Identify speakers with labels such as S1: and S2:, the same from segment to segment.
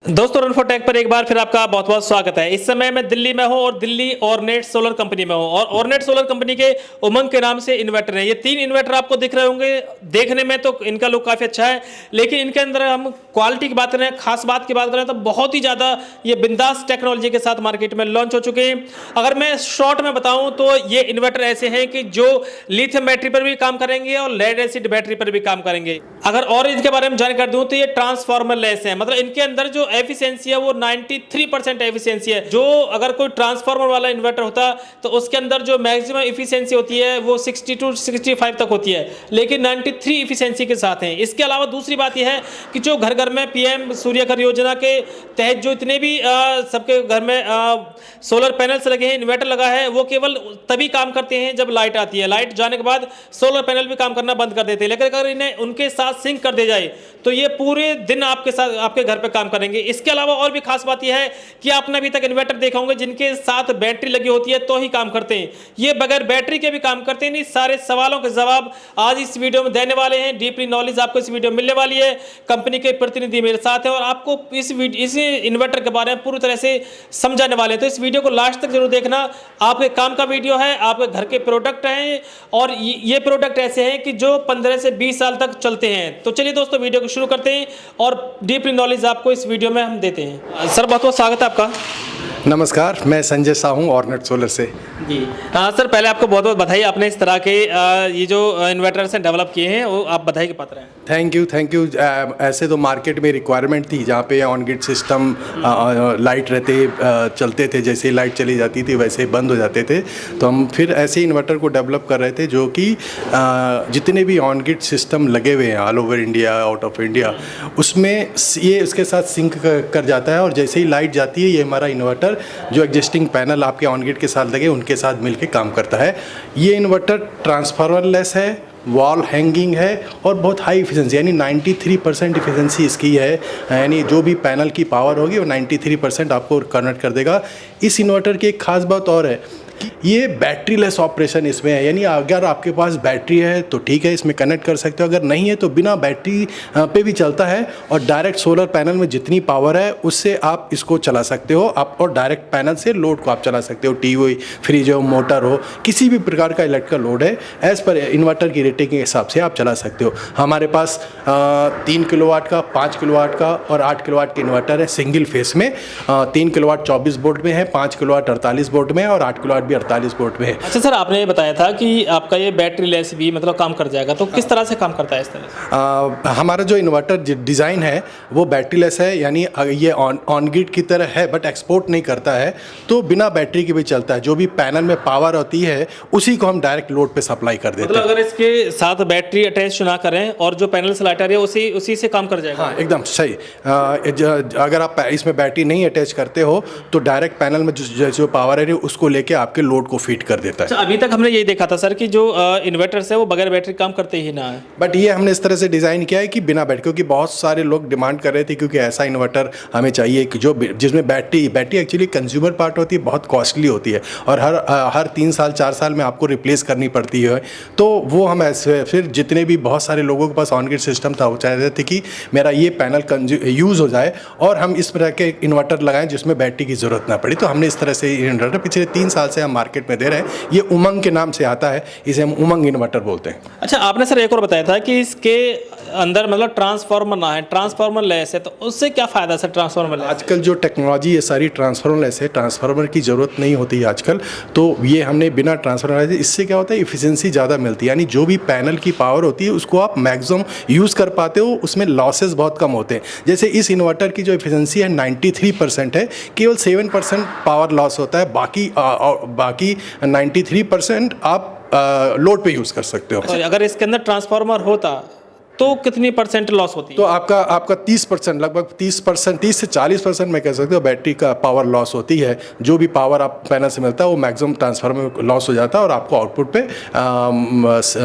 S1: दोस्तों रन4टेक पर एक बार फिर आपका बहुत बहुत स्वागत है। इस समय मैं दिल्ली में हूं और दिल्ली ऑर्नेट सोलर कंपनी में हूं और ऑर्नेट सोलर कंपनी के उमंग के नाम से इन्वर्टर है। ये 3 इन्वर्टर आपको दिख रहे होंगे। देखने में तो इनका लुक काफ़ी अच्छा है, लेकिन इनके अंदर हम क्वालिटी की बात करें, खास बात की बात करें तो बहुत ही ज़्यादा ये बिंदास टेक्नोलॉजी के साथ मार्केट में लॉन्च हो चुके हैं। अगर मैं शॉर्ट में बताऊँ तो ये इन्वर्टर ऐसे हैं कि जो लिथियम बैटरी पर भी काम करेंगे और लेड एसिड बैटरी पर भी काम करेंगे। अगर और इनके बारे में जानकारी दूँ तो ये ट्रांसफार्मर लेस है, मतलब इनके अंदर जो एफिशिएंसी है वो 93% एफिशिएंसी है। जो अगर कोई ट्रांसफार्मर वाला इन्वर्टर होता तो उसके अंदर जो मैक्सिमम एफिशिएंसी होती है वो 60 से 65 तक होती है, लेकिन 93 एफिशिएंसी के साथ हैं। इसके अलावा दूसरी बात यह है कि जो घर घर में पीएम सूर्य घर योजना के तहत जो इतने भी सबके घर में सोलर पैनल्स लगे हैं, इन्वर्टर लगा है, वो केवल तभी काम करते हैं जब लाइट आती है। लाइट जाने के बाद सोलर पैनल भी काम करना बंद कर देते हैं, लेकिन अगर इन्हें उनके साथ सिंक कर दिया जाए तो ये पूरे दिन आपके साथ आपके घर पे काम करेंगे। इसके अलावा और भी खास बात यह है कि आपने अभी तक इन्वर्टर देखा होंगे जिनके साथ बैटरी लगी होती है तो ही काम करते हैं, ये बगैर बैटरी के भी काम करते हैं। सारे सवालों के जवाब आज इस वीडियो में देने वाले हैं। डीपली नॉलेज आपको इस वीडियो में मिलने वाली है। कंपनी के प्रतिनिधि मेरे साथ हैं और आपको इस इन्वर्टर के बारे में पूरी तरह से समझाने वाले हैं, तो इस वीडियो को लास्ट तक जरूर देखना। आपके काम का वीडियो है, आपके घर के प्रोडक्ट हैं और ये प्रोडक्ट ऐसे हैं कि जो 15 से 20 साल तक चलते हैं। तो चलिए दोस्तों वीडियो को शुरू करते हैं और डीपली नॉलेज आपको इस वीडियो में हम देते हैं। सर बहुत बहुत स्वागत है आपका।
S2: नमस्कार, मैं संजय साहू ऑर्नेट सोलर से।
S1: जी हाँ सर, पहले आपको बहुत बहुत बधाई, आपने इस तरह के ये जो इन्वर्टर्स हैं डेवलप किए हैं, वो आप बधाई के पात्र हैं।
S2: Thank you. ऐसे तो मार्केट में रिक्वायरमेंट थी जहाँ पे ऑन ग्रिड सिस्टम लाइट रहते चलते थे, जैसे लाइट चली जाती थी वैसे बंद हो जाते थे, तो हम फिर ऐसे इन्वर्टर को डेवलप कर रहे थे जो कि जितने भी ऑन ग्रिड सिस्टम लगे हुए हैं all over India, out of India, उसमें ये उसके साथ सिंक कर जाता है और जैसे ही लाइट जाती है ये हमारा इन्वर्टर जो एग्जिस्टिंग पैनल आपके ऑन ग्रिड के साथ लगे उनके साथ मिलके काम करता है। ये इन्वर्टर ट्रांसफार्मर लेस है, वॉल हैंगिंग है और बहुत हाई इफिशिएंसी यानी 93% इफिशिएंसी इसकी है, यानी जो भी पैनल की पावर होगी वो 93% आपको कन्वर्ट कर देगा। इस इन्वर्टर की एक खास बात और है कि ये बैटरी लेस ऑपरेशन इसमें है, यानी अगर आपके पास बैटरी है तो ठीक है इसमें कनेक्ट कर सकते हो, अगर नहीं है तो बिना बैटरी पे भी चलता है और डायरेक्ट सोलर पैनल में जितनी पावर है उससे आप इसको चला सकते हो आप, और डायरेक्ट पैनल से लोड को आप चला सकते हो। टीवी, फ्रिज हो, मोटर हो, किसी भी प्रकार का इलेक्ट्रिकल लोड है एज़ पर इन्वर्टर की रेटिंग के हिसाब से आप चला सकते हो। हमारे पास 3 किलोवाट का, 5 किलोवाट का और 8 किलोवाट के इन्वर्टर है सिंगल फेस में। 3 किलोवाट 24 वोल्ट में है, 5 किलोवाट 48 वोल्ट में है और 8 किलोवाट भी 48 वोल्ट में है।
S1: अच्छा सर, आपने ये बताया था कि आपका ये बैटरी लेस भी मतलब काम कर जाएगा, तो किस तरह से काम करता है इस तरह से?
S2: हमारा जो इन्वर्टर डिज़ाइन है वो बैटरी लेस है, यानी ये ऑन ग्रिड की तरह है बट एक्सपोर्ट नहीं करता है, तो बिना बैटरी के भी चलता है। जो भी पैनल में पावर होती है उसी को हम डायरेक्ट लोड पे सप्लाई कर देते हैं।
S1: मतलब अगर इसके साथ बैटरी अटैच ना करें और जो पैनल से लाइट आ रही है उसी से काम कर जाएगा?
S2: हाँ एकदम सही। अगर आप इसमें बैटरी नहीं अटैच करते हो तो डायरेक्ट पैनल में जो पावर है उसको लेके आपके लोड को फीड कर देता है।
S1: अच्छा, अभी तक हमने यही देखा था सर कि जो इन्वर्टर्स है वो बगैर बैटरी काम करते ही ना है,
S2: बट ये हमने इस तरह से डिज़ाइन किया है कि बिना बैटरी, क्योंकि बहुत सारे लोग डिमांड कर रहे थे क्योंकि ऐसा इन्वर्टर हमें चाहिए कि जो जिसमें बैटरी एक्चुअली कंज्यूमर पार्ट होती है, बहुत कॉस्टली होती है और हर 3 साल 4 साल में आपको रिप्लेस करनी पड़ती है। तो वो हम ऐसे फिर जितने भी बहुत सारे लोगों के पास ऑन ग्रिड सिस्टम था वो चाह रहे थे कि मेरा ये पैनल यूज़ हो जाए और हम इस तरह के इन्वर्टर लगाएं जिसमें बैटरी की ज़रूरत ना पड़ी। तो हमने इस तरह से इन्वर्टर पिछले 3 साल से हम मार्केट में दे रहे हैं। ये उमंग के नाम से आता है, इसे हम उमंग इन्वर्टर बोलते हैं।
S1: अच्छा, आपने सर एक और बताया था कि इसके अंदर मतलब ट्रांसफार्मर ना है, ट्रांसफार्मर लेस है, तो उससे क्या फ़ायदा सर ट्रांसफार्मर लेस?
S2: आजकल जो टेक्नोलॉजी ये सारी ट्रांसफार्मर लेस है, ट्रांसफार्मर की ज़रूरत नहीं होती है आजकल, तो ये हमने बिना ट्रांसफार्मर लेस, इससे क्या होता है इफिशिएंसी ज़्यादा मिलती है, यानी जो भी पैनल की पावर होती है उसको आप मैक्सिमम यूज़ कर पाते हो, उसमें लॉसेस बहुत कम होते हैं। जैसे इस इन्वर्टर की जो इफिशिएंसी है 93% है, केवल 7% पावर लॉस होता है, बाकी 93% आप लोड पे यूज़ कर सकते हो।
S1: अगर इसके अंदर ट्रांसफार्मर होता तो कितनी परसेंट लॉस होती है?
S2: तो आपका 30%, लगभग 30% 30 से 40% मैं कह सकते हो बैटरी का पावर लॉस होती है। जो भी पावर आप पैनल से मिलता है वो मैक्सिमम ट्रांसफार्मर में लॉस हो जाता है और आपको आउटपुट पे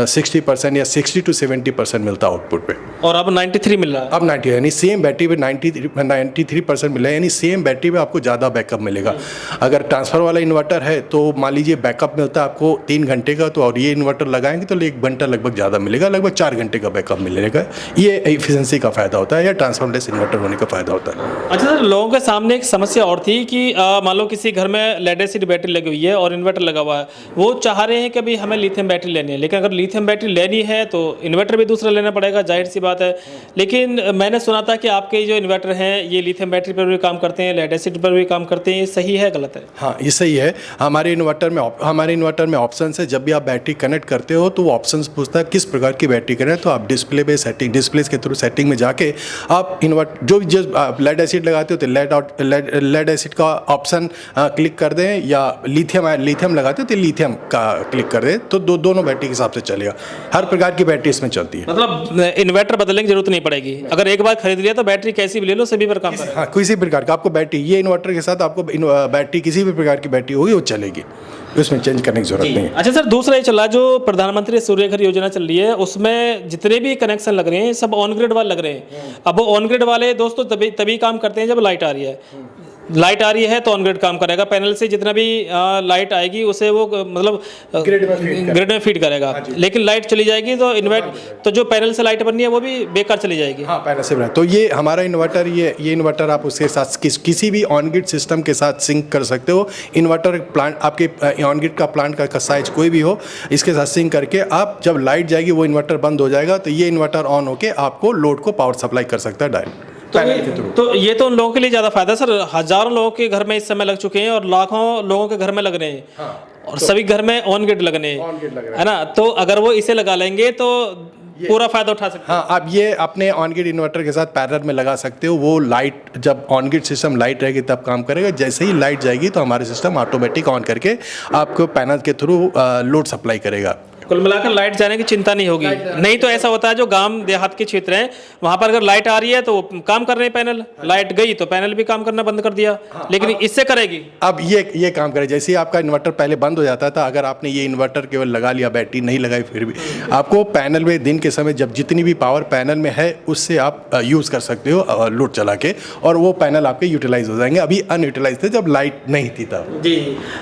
S2: 60% या 60 to 70% मिलता है आउटपुट पे।
S1: और अब 93 मिल रहा है?
S2: अब 90, यानी सेम बैटरी पे 93% मिल रहा है, यानी सेम बैटरी पे आपको ज़्यादा बैकअप मिलेगा। अगर ट्रांसफर वाला इन्वर्टर है तो मान लीजिए बैकअप मिलता है आपको 3 घंटे का, तो और ये इन्वर्टर लगाएंगे तो 1 घंटा लगभग ज़्यादा मिलेगा, लगभग 4 घंटे का बैकअप मिलेगा। मिलेगा। ये एफिशिएंसी का फ़ायदा होता है या ट्रांसफॉर्मलेस इन्वर्टर होने का फ़ायदा होता है।
S1: अच्छा सर, लोगों के सामने एक समस्या और थी कि मान लो किसी घर में लेड एसिड बैटरी लगी हुई है और इन्वर्टर लगा हुआ है, वो चाह रहे हैं कि अभी हमें लिथियम बैटरी लेनी है, लेकिन अगर लिथियम बैटरी लेनी है तो इन्वर्टर भी दूसरा लेना पड़ेगा, जाहिर सी बात है। लेकिन मैंने सुना था कि आपके जो इन्वर्टर हैं ये लिथियम बैटरी पर भी काम करते हैं, लेड एसिड पर भी काम करते हैं, ये सही है गलत है?
S2: हाँ, ये सही है। हमारे इन्वर्टर में ऑप्शन है। जब भी आप बैटरी कनेक्ट करते हो तो वो ऑप्शंस पूछता है किस प्रकार की बैटरी करें, तो आप डिस्प्ले के थ्रू सेटिंग में जाके आप जो लेड एसिड लगाते हो तो लेड एसिड का ऑप्शन क्लिक कर दें, या लिथियम लगाते हो तो लिथियम का क्लिक कर दें, तो दोनों बैटरी के हिसाब से चलेगा। हर प्रकार की बैटरी इसमें चलती है।
S1: मतलब इन्वर्टर बदलने की जरूरत नहीं पड़ेगी, अगर एक बार खरीद लिया तो बैटरी कैसी भी ले लो सभी पर काम करेगा।
S2: हाँ, किसी प्रकार का आपको बैटरी, ये इन्वर्टर के साथ आपको बैटरी किसी भी प्रकार की बैटरी होगी वो चलेगी, उसमें चेंज करने की जरूरत नहीं है।
S1: अच्छा सर, दूसरा ये चला जो प्रधानमंत्री सूर्य घर योजना चल रही है, उसमें जितने भी कनेक्शन लग रहे हैं सब ऑन ग्रिड वाले लग रहे हैं। अब वो ऑन ग्रिड वाले दोस्तों तभी काम करते हैं जब लाइट आ रही है। लाइट आ रही है तो ऑन ग्रिड काम करेगा, पैनल से जितना भी लाइट आएगी उसे वो मतलब ग्रिड में फीड करेगा। लेकिन लाइट चली जाएगी तो तो जो पैनल से लाइट बननी है वो भी बेकार चली जाएगी।
S2: हाँ, पैनल से तो ये हमारा इन्वर्टर, ये इन्वर्टर आप उसके साथ किसी भी ऑन ग्रिड सिस्टम के साथ सिंक कर सकते हो। इन्वर्टर प्लांट आपके ऑन ग्रिड का प्लांट का साइज कोई भी हो, इसके साथ सिंक करके आप जब लाइट जाएगी वो इन्वर्टर बंद हो जाएगा, तो ये इन्वर्टर ऑन होके आपको लोड को पावर सप्लाई कर सकता है डायरेक्ट।
S1: तो ये तो उन लोगों के लिए ज़्यादा फायदा सर। हजारों लोगों के घर में इस समय लग चुके हैं और लाखों लोगों के घर में लग रहे हैं। हाँ, और सभी घर में ऑन ग्रिड लगने है ना, तो अगर वो इसे लगा लेंगे तो पूरा फायदा उठा सकते हैं।
S2: हाँ, आप ये अपने ऑन ग्रिड इन्वर्टर के साथ पैरेलल में लगा सकते हो। वो लाइट, जब ऑन ग्रिड सिस्टम लाइट रहेगी तब काम करेगा, जैसे ही लाइट जाएगी तो हमारे सिस्टम ऑटोमेटिक ऑन करके आपको पैनल के थ्रू लोड सप्लाई करेगा।
S1: कुल मिलाकर लाइट जाने की चिंता नहीं होगी। नहीं तो ऐसा होता है जो गांव देहात के क्षेत्र हैं वहां पर अगर लाइट आ रही है तो काम कर रहे हैं पैनल, लाइट गई तो पैनल भी काम करना बंद कर दिया। लेकिन इससे करेगी
S2: अब ये काम करे। जैसे ही आपका इन्वर्टर पहले बंद हो जाता था, अगर आपने ये इन्वर्टर केवल लगा लिया, बैटरी नहीं लगाई, फिर भी आपको पैनल में दिन के समय जब जितनी भी पावर पैनल में है उससे आप यूज़ कर सकते हो लोड चला के, और वो पैनल आपके यूटिलाइज हो जाएंगे। अभी अनयूटिलाइज थे जब लाइट नहीं थी तब।
S1: जी।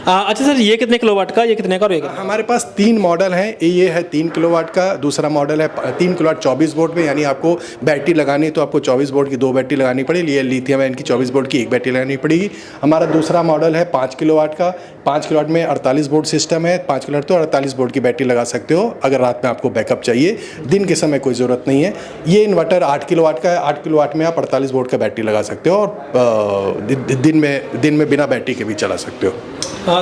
S1: अच्छा सर, ये कितने किलोवाट का, ये कितने का रहेगा?
S2: हमारे पास 3 मॉडल हैं। ये है 3 किलोवाट का, दूसरा मॉडल है 3 किलोवाट 24 वोल्ट में, यानी आपको बैटरी लगानी है तो आपको 24 वोल्ट की 2 बैटरी लगानी पड़ेगी। ये लिथियम आयन की 24 वोल्ट की 1 बैटरी लगानी पड़ेगी। हमारा दूसरा मॉडल है 5 किलोवाट का। 5 किलोवाट में 48 वोल्ट सिस्टम है। 5 किलोवाट तो 48 वोल्ट की बैटरी लगा सकते हो अगर रात में आपको बैकअप चाहिए, दिन के समय कोई ज़रूरत नहीं है। ये इन्वर्टर 8 किलोवाट का है। 8 किलोवाट में आप 48 वोल्ट का बैटरी लगा सकते हो और दिन में बिना बैटरी के भी चला सकते हो।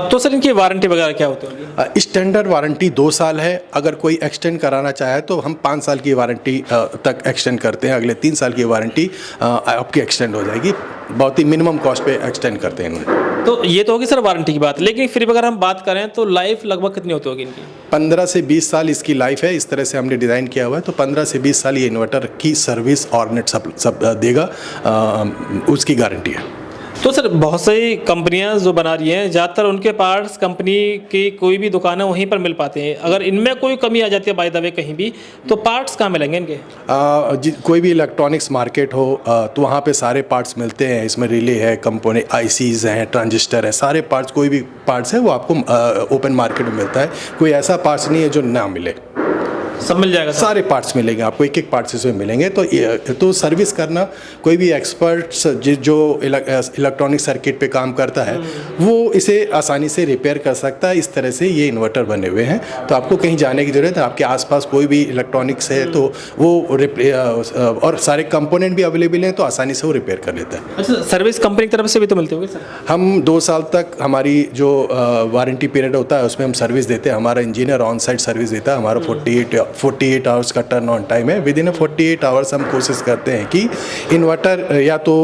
S1: तो सर इनकी वारंटी वगैरह क्या होती है?
S2: स्टैंडर्ड वारंटी 2 साल है। अगर कोई एक्सटेंड कराना चाहे तो हम 5 साल की वारंटी तक एक्सटेंड करते हैं। अगले 3 साल की वारंटी आपकी एक्सटेंड हो जाएगी। बहुत ही मिनिमम कॉस्ट पे एक्सटेंड करते हैं इन्हें।
S1: तो ये तो होगी सर वारंटी की बात, लेकिन फिर अगर हम बात करें तो लाइफ लगभग कितनी होती होगी इनकी?
S2: 15 से 20 साल इसकी लाइफ है। इस तरह से हमने डिज़ाइन किया हुआ है, तो 15 से 20 साल ये इन्वर्टर की सर्विस ऑर्नेट सब देगा, उसकी गारंटी है।
S1: तो सर बहुत सारी कंपनियां जो बना रही हैं, ज़्यादातर उनके पार्ट्स कंपनी की कोई भी दुकान है वहीं पर मिल पाते हैं। अगर इनमें कोई कमी आ जाती है बाय द वे कहीं भी, तो पार्ट्स कहाँ मिलेंगे इनके?
S2: कोई भी इलेक्ट्रॉनिक्स मार्केट हो तो वहाँ पे सारे पार्ट्स मिलते हैं। इसमें रिले है, कंपोनेंट आईसीज हैं, ट्रांजिस्टर है, सारे पार्ट्स, कोई भी पार्ट्स है वो आपको ओपन मार्केट में मिलता है। कोई ऐसा पार्ट्स नहीं है जो ना मिले,
S1: सब मिल जाएगा।
S2: सारे पार्ट्स मिलेंगे आपको, एक पार्ट्स इसमें मिलेंगे। तो सर्विस करना, कोई भी एक्सपर्ट्स जो इलेक्ट्रॉनिक सर्किट पे काम करता है वो इसे आसानी से रिपेयर कर सकता है। इस तरह से ये इन्वर्टर बने हुए हैं, तो आपको कहीं जाने की ज़रूरत है। आपके आसपास कोई भी इलेक्ट्रॉनिक्स है तो वो और सारे कंपोनेंट भी अवेलेबल हैं, तो आसानी से वो रिपेयर कर लेता है।
S1: अच्छा, सर्विस कंपनी की तरफ से भी तो मिलती होगी सर?
S2: हम 2 साल तक हमारी जो वारंटी पीरियड होता है उसमें हम सर्विस देते हैं। हमारा इंजीनियर ऑन साइट सर्विस देता है। हमारा 48 आवर्स का टर्न ऑन टाइम है। विद इन 48 आवर्स हम कोशिश करते हैं कि इन्वर्टर या तो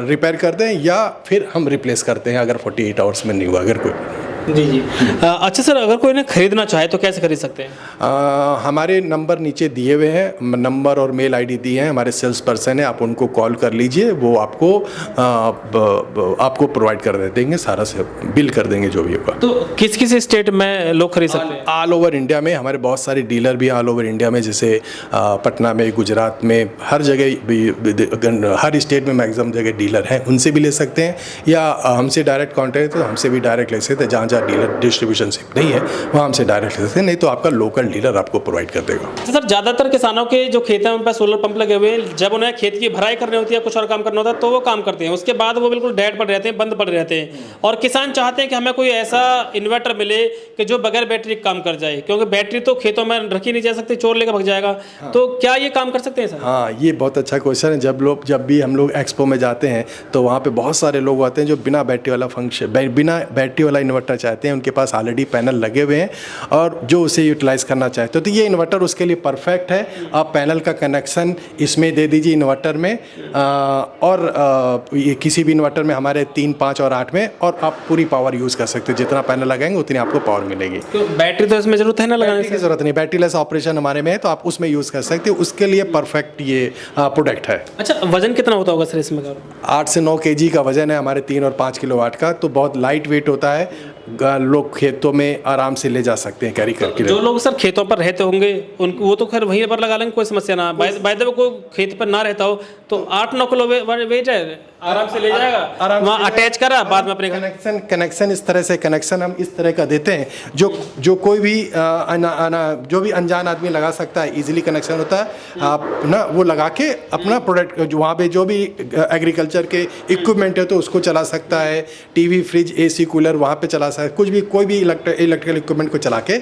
S2: रिपेयर कर दें या फिर हम रिप्लेस करते हैं, अगर 48 आवर्स में नहीं हुआ अगर कोई।
S1: जी। अच्छा सर, अगर कोई इन्हें खरीदना चाहे तो कैसे खरीद सकते हैं?
S2: हमारे नंबर नीचे दिए हुए हैं, नंबर और मेल आईडी दिए हैं। हमारे सेल्स पर्सन हैं, आप उनको कॉल कर लीजिए, वो आपको प्रोवाइड कर देंगे, सारा से बिल कर देंगे जो भी होगा।
S1: तो किस किस स्टेट में लोग खरीद सकते हैं?
S2: ऑल ओवर इंडिया में हमारे बहुत सारे डीलर भी ऑल ओवर इंडिया में, जैसे पटना में, गुजरात में, हर जगह, हर स्टेट में मैक्सिमम जगह डीलर हैं, उनसे भी ले सकते हैं। या हमसे डायरेक्ट कॉन्टैक्ट तो हमसे भी डायरेक्ट ले सकते हैं। जहाँ जहाँ डीलर डिस्ट्रीब्यूशनशिप नहीं है वहाँ हमसे डायरेक्ट ले सकते हैं, नहीं तो आपका लोकल डीलर आपको प्रोवाइड कर देगा।
S1: तो सर ज़्यादातर किसानों के जो खेत हैं उन पर सोलर पंप लगे हुए हैं, जब उन्हें खेत की भराई करनी होती है, कुछ और काम करना होता है तो वो काम करते हैं, उसके बाद वो बिल्कुल डेड पड़ रहते हैं, बंद पड़ रहते हैं। और किसान चाहते हैं कि हमें कोई ऐसा इन्वर्टर मिले कि जो बगैर बैटरी काम कर जाए, क्योंकि बैटरी तो खेतों में रखी नहीं जा सकती, चोर लेकर भग जाएगा। तो क्या ये काम कर सकते हैं सर?
S2: हाँ, ये बहुत अच्छा क्वेश्चन है। जब भी हम लोग एक्सपो में जाते हैं तो वहाँ पे बहुत सारे लोग आते हैं जो बिना बैटरी वाला इन्वर्टर चाहते हैं, उनके पास ऑलरेडी पैनल लगे हुए हैं और जो उसे यूटिलाइज़ करना चाहते हो, तो ये इन्वर्टर उसके लिए परफेक्ट है। आप पैनल का कनेक्शन इसमें दे दीजिए इन्वर्टर में, और ये किसी भी इन्वर्टर में हमारे 3, 5 और 8 में, और आप पूरी पावर यूज़ कर सकते हो। जितना पैनल लगाएंगे उतनी आपको पावर मिलेगी।
S1: तो बैटरी तो इसमें जरूरत है ना लगाने
S2: की ज़रूरत नहीं, बैटरीलेस ऑपरेशन हमारे में है, तो आप उसमें यूज़ कर सकते हो। उसके लिए परफेक्ट ये प्रोडक्ट है।
S1: अच्छा, वजन कितना होता होगा सर इसमें?
S2: 8 से 9 kg का वजन है हमारे 3 और 5 किलोवाट का, तो बहुत लाइट वेट होता है। लोग खेतों में आराम से ले जा सकते हैं कैरी करके।
S1: जो लोग सर खेतों पर रहते होंगे उनको वो तो खैर वहीं पर लगा लेंगे, कोई समस्या ना। बाय द वे कोई खेत पर ना रहता हो तो 8-9 किलो वेट है, आराम से ले जाएगा, वहाँ अटैच करा, बाद में अपने
S2: कनेक्शन इस तरह से कनेक्शन हम इस तरह का देते हैं जो कोई भी जो भी अनजान आदमी लगा सकता है, इजीली कनेक्शन होता है। आप ना वो लगा के अपना प्रोडक्ट वहाँ पे जो भी एग्रीकल्चर के इक्विपमेंट है तो उसको चला सकता है। टीवी, फ्रिज, AC, कूलर वहाँ पे चला सकता है। कोई भी इलेक्ट्रिकल इक्विपमेंट को चला के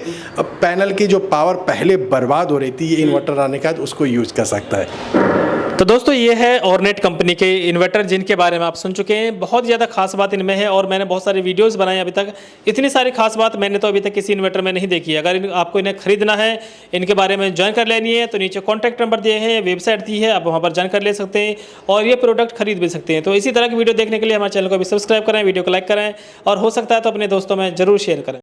S2: पैनल की जो पावर पहले बर्बाद हो रही थी, ये इन्वर्टर आने के बाद उसको यूज कर सकता है।
S1: तो दोस्तों ये है ऑर्नेट कंपनी के इन्वर्टर, जिनके बारे में आप सुन चुके हैं। बहुत ज़्यादा खास बात इनमें है और मैंने बहुत सारी वीडियोस बनाई अभी तक। इतनी सारी खास बात मैंने तो अभी तक किसी इन्वर्टर में नहीं देखी है। अगर आपको इन्हें खरीदना है, इनके बारे में जानकारी लेनी है, तो नीचे कॉन्टैक्ट नंबर दिए हैं, वेबसाइट दी है, आप वहाँ पर जानकारी ले सकते हैं और ये प्रोडक्ट खरीद भी सकते हैं। तो इसी तरह की वीडियो देखने के लिए हमारे चैनल को भी सब्सक्राइब करें, वीडियो को लाइक करें और हो सकता है तो अपने दोस्तों में ज़रूर शेयर करें।